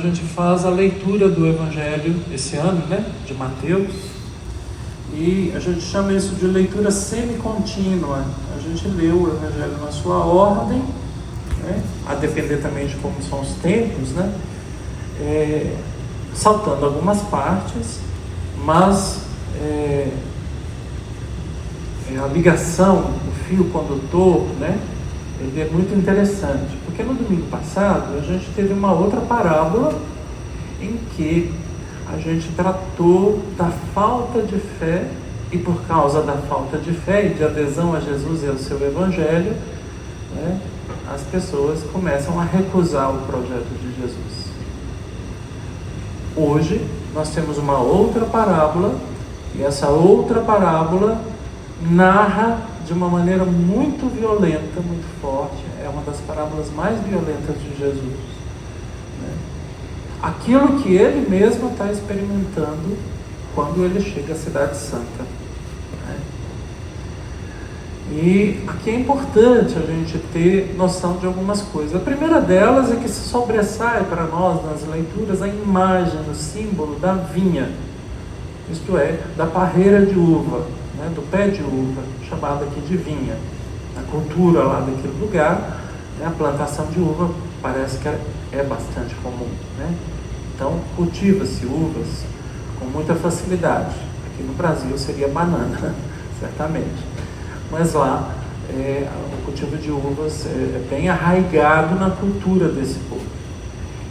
gente faz a leitura do Evangelho esse ano, né, de Mateus, e a gente chama isso de leitura semi-contínua. A gente lê o Evangelho na sua ordem, né, a depender também de como são os tempos, né, saltando algumas partes, mas a ligação, o fio condutor, né, ele é muito interessante, porque no domingo passado a gente teve uma outra parábola em que a gente tratou da falta de fé, e por causa da falta de fé e de adesão a Jesus e ao seu Evangelho, né, as pessoas começam a recusar o projeto de Jesus. Hoje nós temos uma outra parábola, e essa outra parábola narra de uma maneira muito violenta, muito forte. É uma das parábolas mais violentas de Jesus, né? Aquilo que ele mesmo está experimentando quando ele chega à Cidade Santa, né? E aqui é importante a gente ter noção de algumas coisas. A primeira delas é que se sobressai para nós nas leituras a imagem, o símbolo da vinha, isto é, da parreira de uva, né, do pé de uva, chamado aqui de vinha. Na cultura lá daquele lugar, né, a plantação de uva parece que é bastante comum, né? Então cultiva-se uvas com muita facilidade. Aqui no Brasil seria banana, certamente, mas lá o cultivo de uvas é bem arraigado na cultura desse povo.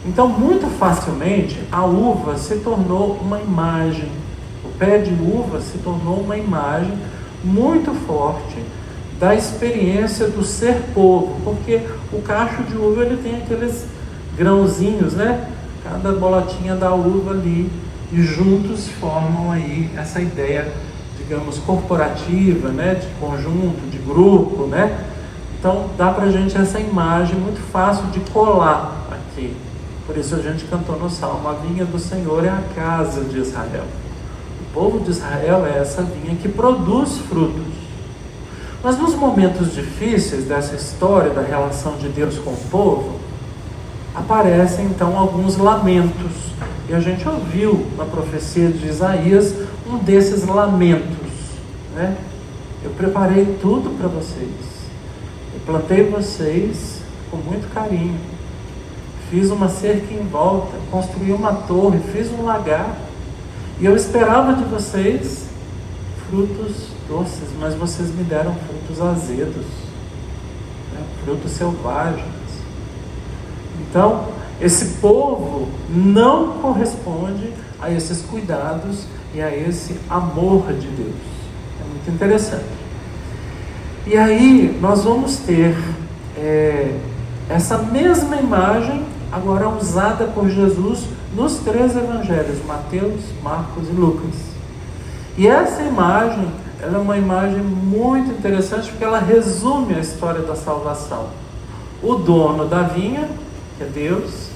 Então, muito facilmente, a uva se tornou uma imagem. O pé de uva se tornou uma imagem muito forte da experiência do ser povo, porque o cacho de uva ele tem aqueles grãozinhos, né? Cada bolotinha da uva ali, e juntos formam aí essa ideia, digamos, corporativa, né? De conjunto, de grupo, né? Então dá pra gente essa imagem muito fácil de colar aqui. Por isso a gente cantou no Salmo: a vinha do Senhor é a casa de Israel. O povo de Israel é essa vinha que produz frutos. Mas nos momentos difíceis dessa história da relação de Deus com o povo, aparecem então alguns lamentos. E a gente ouviu na profecia de Isaías um desses lamentos, né? Eu preparei tudo para vocês. Eu plantei vocês com muito carinho. Fiz uma cerca em volta, construí uma torre, fiz um lagar. E eu esperava de vocês frutos doces, mas vocês me deram frutos azedos, né? Frutos selvagens. Então, esse povo não corresponde a esses cuidados e a esse amor de Deus. É muito interessante. E aí, nós vamos ter essa mesma imagem agora usada por Jesus nos 3 evangelhos, Mateus, Marcos e Lucas. E essa imagem, ela é uma imagem muito interessante, porque ela resume a história da salvação. O dono da vinha, que é Deus,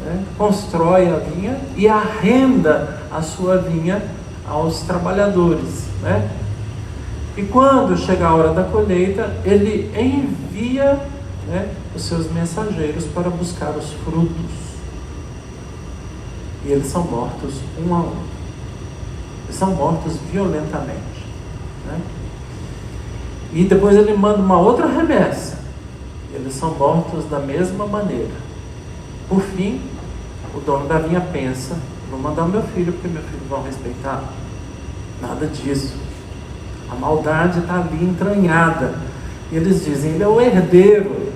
né, constrói a vinha e arrenda a sua vinha aos trabalhadores, né? E quando chega a hora da colheita, ele envia, né, os seus mensageiros para buscar os frutos. E eles são mortos um a um. Eles são mortos violentamente, né? E depois ele manda uma outra remessa. Eles são mortos da mesma maneira. Por fim, o dono da vinha pensa: vou mandar o meu filho, porque meu filho vão respeitar. Nada disso. A maldade está ali entranhada. E eles dizem: ele é o herdeiro.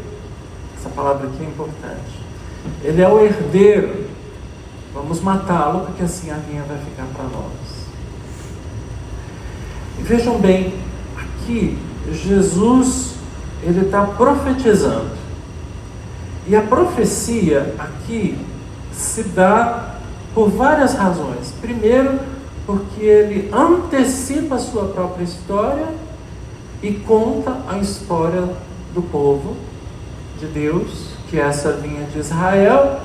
Essa palavra aqui é importante. Ele é o herdeiro. Vamos matá-lo, porque assim a vinha vai ficar para nós. E vejam bem, aqui Jesus ele está profetizando. E a profecia aqui se dá por várias razões. Primeiro, porque ele antecipa a sua própria história e conta a história do povo de Deus, que é essa vinha de Israel,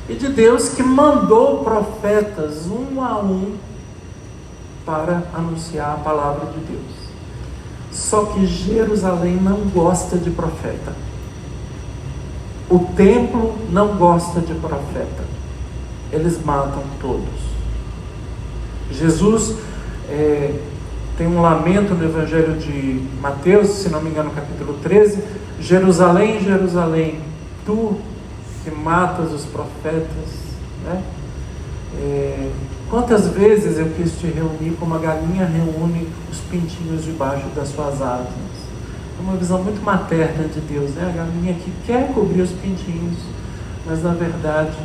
e de Deus que mandou profetas um a um para anunciar a palavra de Deus. Só que Jerusalém não gosta de profeta. O templo não gosta de profeta. eles matam todos. Jesus tem um lamento no Evangelho de Mateus, se não me engano, capítulo 13: Jerusalém, Jerusalém, tu que matas os profetas, né? Quantas vezes eu quis te reunir como a galinha reúne os pintinhos debaixo das suas asas. É uma visão muito materna de Deus, né? A galinha que quer cobrir os pintinhos, mas na verdade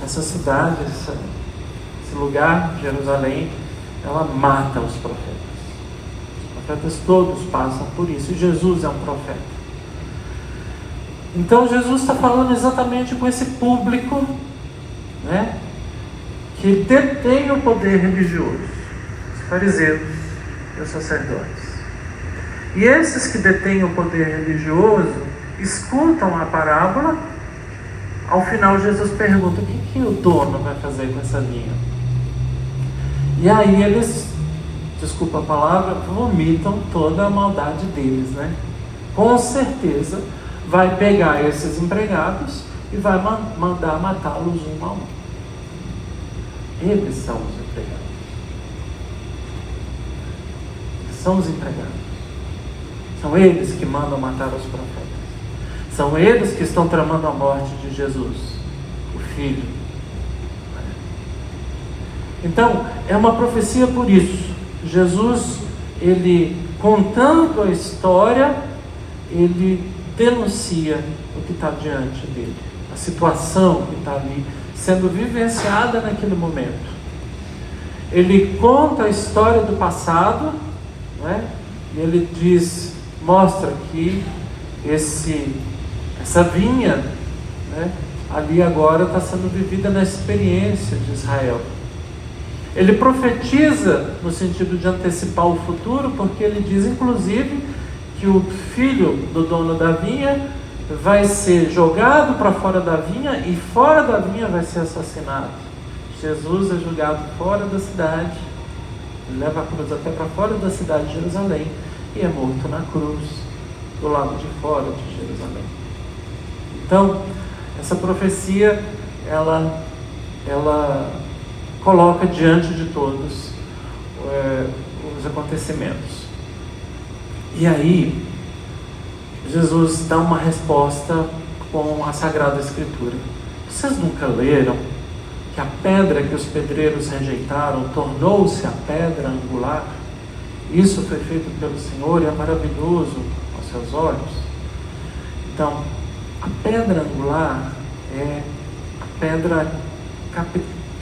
essa cidade, esse lugar, Jerusalém, ela mata os profetas. Os profetas todos passam por isso, e Jesus é um profeta. Então Jesus está falando exatamente com esse público, né, que detém o poder religioso, os fariseus e os sacerdotes. E esses que detêm o poder religioso escutam a parábola. Ao final Jesus pergunta: o que o dono vai fazer com essa vinha? E aí eles, desculpa a palavra, vomitam toda a maldade deles, né? Com certeza vai pegar esses empregados e vai mandar matá-los um a um. Eles são os empregados. São os empregados. São eles que mandam matar os profetas. São eles que estão tramando a morte de Jesus, o Filho. Então, é uma profecia por isso. Jesus, ele, contando a história, ele denuncia o que está diante dele, a situação que está ali sendo vivenciada naquele momento. Ele conta a história do passado, né? E ele mostra que essa vinha, né, ali agora está sendo vivida na experiência de Israel. Ele profetiza no sentido de antecipar o futuro, porque ele diz, inclusive, que o filho do dono da vinha vai ser jogado para fora da vinha e fora da vinha vai ser assassinado. Jesus é julgado fora da cidade, leva a cruz até para fora da cidade de Jerusalém e é morto na cruz, do lado de fora de Jerusalém. Então, essa profecia, ela coloca diante de todos os acontecimentos. E aí, Jesus dá uma resposta com a Sagrada Escritura. Vocês nunca leram que a pedra que os pedreiros rejeitaram tornou-se a pedra angular? Isso foi feito pelo Senhor e é maravilhoso aos seus olhos. Então, a pedra angular é a pedra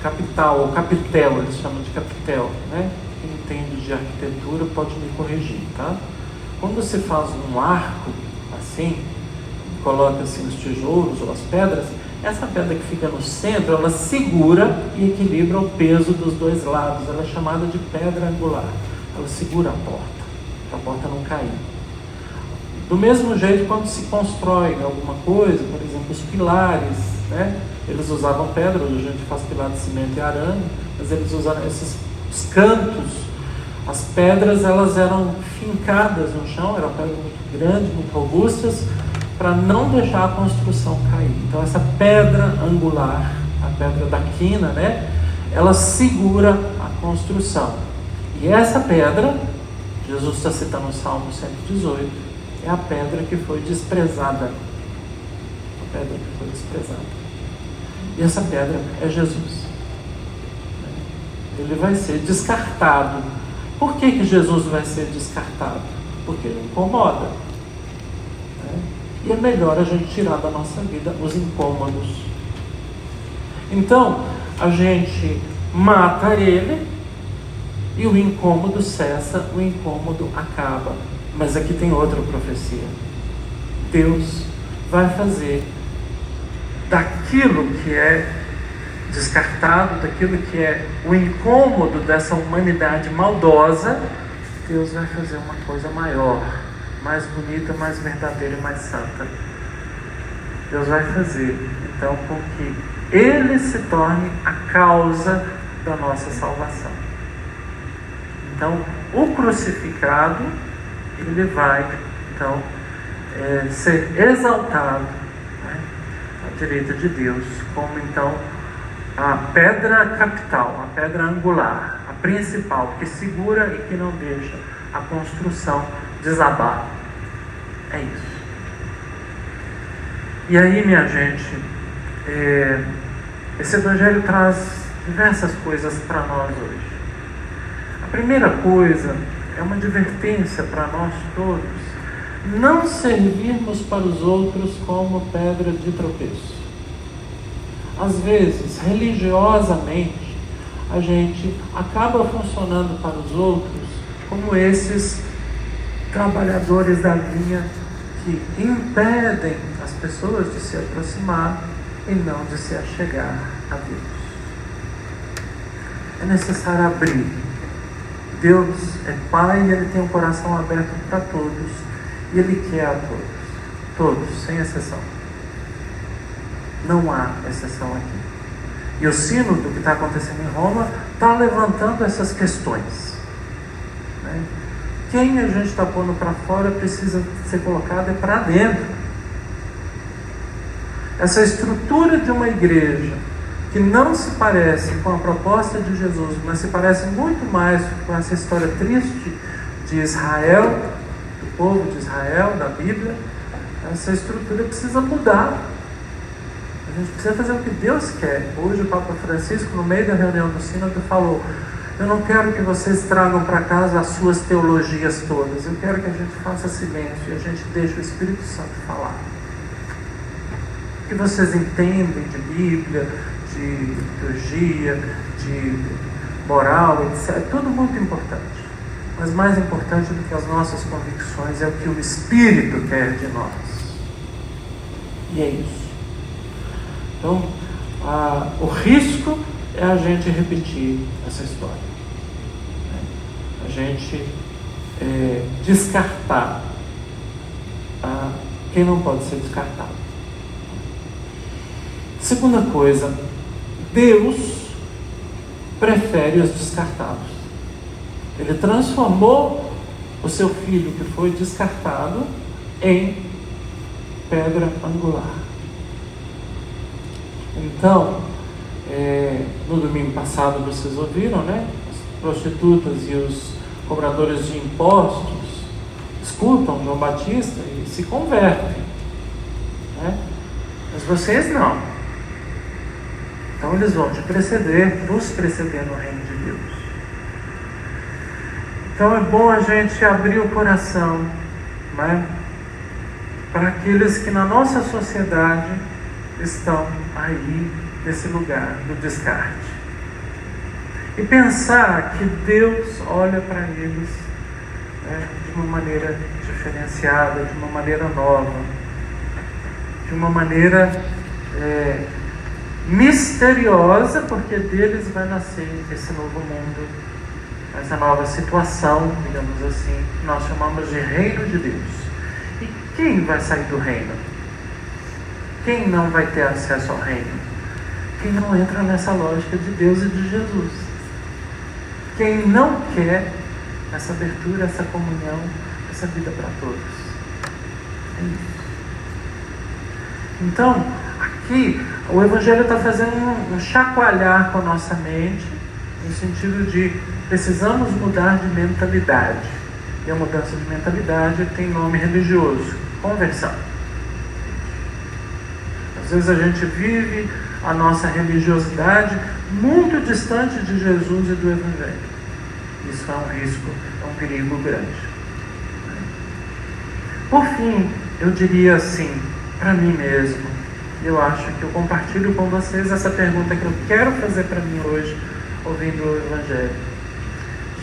capital, ou capitel, eles chamam de capitel, né? Quem entende de arquitetura pode me corrigir, tá? Quando se faz um arco assim, coloca assim os tijolos ou as pedras, essa pedra que fica no centro, ela segura e equilibra o peso dos dois lados. Ela é chamada de pedra angular. Ela segura a porta, para a porta não cair. Do mesmo jeito, quando se constrói alguma coisa, por exemplo, os pilares, né? Eles usavam pedra, hoje a gente faz pilar de cimento e arame, mas eles usaram os cantos, as pedras, elas eram fincadas no chão, eram pedras muito grandes, muito robustas, para não deixar a construção cair. Então essa pedra angular, a pedra da quina, né? Ela segura a construção. E essa pedra, Jesus está citando o Salmo 118, é a pedra que foi desprezada. A pedra que foi desprezada. E essa pedra é Jesus. Ele vai ser descartado. Por que Jesus vai ser descartado? Porque ele incomoda. E é melhor a gente tirar da nossa vida os incômodos. Então, a gente mata ele e o incômodo cessa, o incômodo acaba. Mas aqui tem outra profecia. Deus vai fazer daquilo que é descartado, daquilo que é o incômodo dessa humanidade maldosa, Deus vai fazer uma coisa maior, mais bonita, mais verdadeira e mais santa. Deus vai fazer, então, com que Ele se torne a causa da nossa salvação. Então, o crucificado, ele vai, então, ser exaltado, né, direita de Deus, como então a pedra capital, a pedra angular, a principal, que segura e que não deixa a construção desabar. É isso. E aí, minha gente, esse Evangelho traz diversas coisas para nós hoje. A primeira coisa é uma advertência para nós todos: não servirmos para os outros como pedra de tropeço. Às vezes, religiosamente, a gente acaba funcionando para os outros como esses trabalhadores da vinha que impedem as pessoas de se aproximar e não de se achegar a Deus. É necessário abrir. Deus é Pai e Ele tem um coração aberto para todos, e Ele quer a todos, todos, sem exceção. Não há exceção aqui. E o sínodo que está acontecendo em Roma está levantando essas questões, né? Quem a gente está pondo para fora precisa ser colocado para dentro. Essa estrutura de uma igreja que não se parece com a proposta de Jesus, mas se parece muito mais com essa história triste de Israel, do povo de Israel, da Bíblia, essa estrutura precisa mudar. A gente precisa fazer o que Deus quer. Hoje o Papa Francisco, no meio da reunião do sínodo, falou: eu não quero que vocês tragam para casa as suas teologias todas, eu quero que a gente faça silêncio e a gente deixe o Espírito Santo falar. O que vocês entendem de Bíblia, de liturgia, de moral, etc., é tudo muito importante. Mas mais importante do que as nossas convicções é o que o Espírito quer de nós. E é isso. Então, o risco é a gente repetir essa história, né? A gente descartar quem não pode ser descartado. Segunda coisa, Deus prefere os descartados. Ele transformou o seu filho que foi descartado em pedra angular. Então, no domingo passado vocês ouviram, né? As prostitutas e os cobradores de impostos escutam João Batista e se convertem, né? Mas vocês não. Então eles vão te preceder, nos preceder no reino de Deus. Então é bom a gente abrir o coração, né, para aqueles que na nossa sociedade estão aí nesse lugar do descarte. E pensar que Deus olha para eles, né, de uma maneira diferenciada, de uma maneira nova, de uma maneira misteriosa, porque deles vai nascer esse novo mundo, essa nova situação, digamos assim, que nós chamamos de reino de Deus. E quem vai sair do reino? Quem não vai ter acesso ao reino? Quem não entra nessa lógica de Deus e de Jesus. Quem não quer essa abertura, essa comunhão, essa vida para todos. É isso. Então, aqui, o Evangelho está fazendo um chacoalhar com a nossa mente, no sentido de precisamos mudar de mentalidade. E a mudança de mentalidade tem nome religioso: conversão. Às vezes a gente vive a nossa religiosidade muito distante de Jesus e do Evangelho. Isso é um risco, é um perigo grande. Por fim, eu diria assim, para mim mesmo, eu acho que eu compartilho com vocês essa pergunta que eu quero fazer para mim hoje, ouvindo o Evangelho.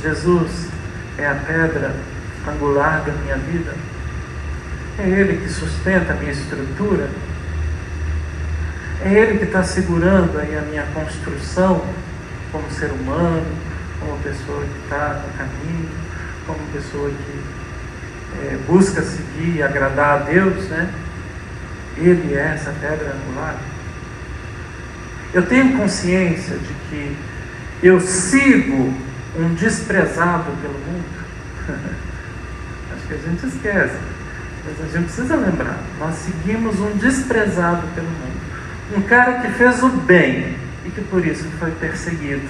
Jesus é a pedra angular da minha vida? É Ele que sustenta a minha estrutura? É Ele que está segurando aí a minha construção como ser humano, como pessoa que está no caminho, como pessoa que busca seguir e agradar a Deus, né? Ele é essa pedra angular. Eu tenho consciência de que eu sigo um desprezado pelo mundo. Acho que a gente esquece, mas a gente precisa lembrar. Nós seguimos um desprezado pelo mundo. Um cara que fez o bem e que por isso foi perseguido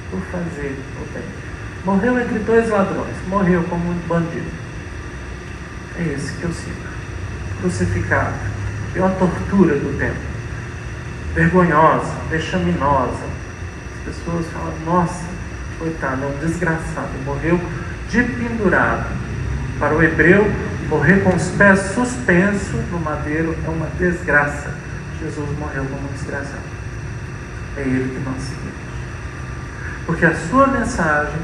por fazer o bem. Morreu entre dois ladrões, morreu como um bandido. É esse que eu sigo. Crucificado. Pior tortura do tempo. Vergonhosa, vexaminosa. As pessoas falam, nossa, coitado, é um desgraçado. Morreu de pendurado. Para o hebreu, morrer com os pés suspensos no madeiro é uma desgraça. Jesus morreu como um desgraçado. É Ele que nós seguimos. Porque a sua mensagem,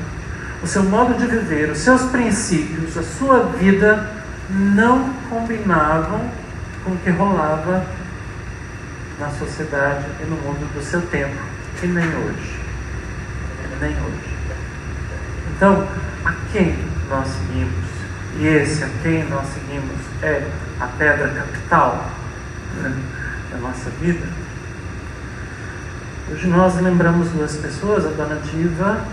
o seu modo de viver, os seus princípios, a sua vida não combinavam com o que rolava na sociedade e no mundo do seu tempo, e nem hoje. Nem hoje. Então, a quem nós seguimos? E esse a quem nós seguimos é a pedra capital da nossa vida. Hoje nós lembramos duas pessoas, a Dona Diva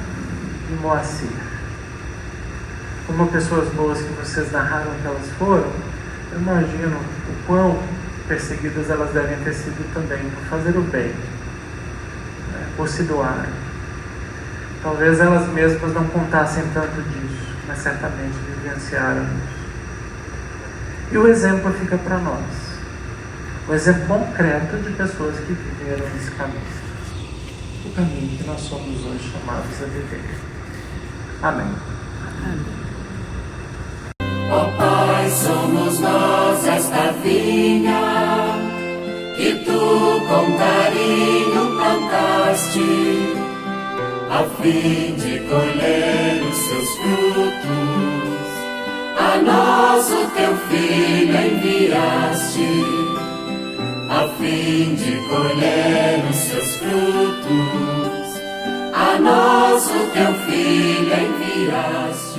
e Moacir. Como pessoas boas que vocês narraram que elas foram, eu imagino o quão perseguidas elas devem ter sido também por fazer o bem, né, por se doarem. Talvez elas mesmas não contassem tanto disso, mas certamente vivenciaram isso. E o exemplo fica para nós. O exemplo concreto de pessoas que viveram esse caminho. O caminho que nós somos hoje chamados a viver. Amém. Ó Pai, somos nós esta vinha que tu com carinho plantaste, a fim de colher os seus frutos. A nós o teu Filho enviaste, a fim de colher os seus frutos. A nós o teu Filho enviaste.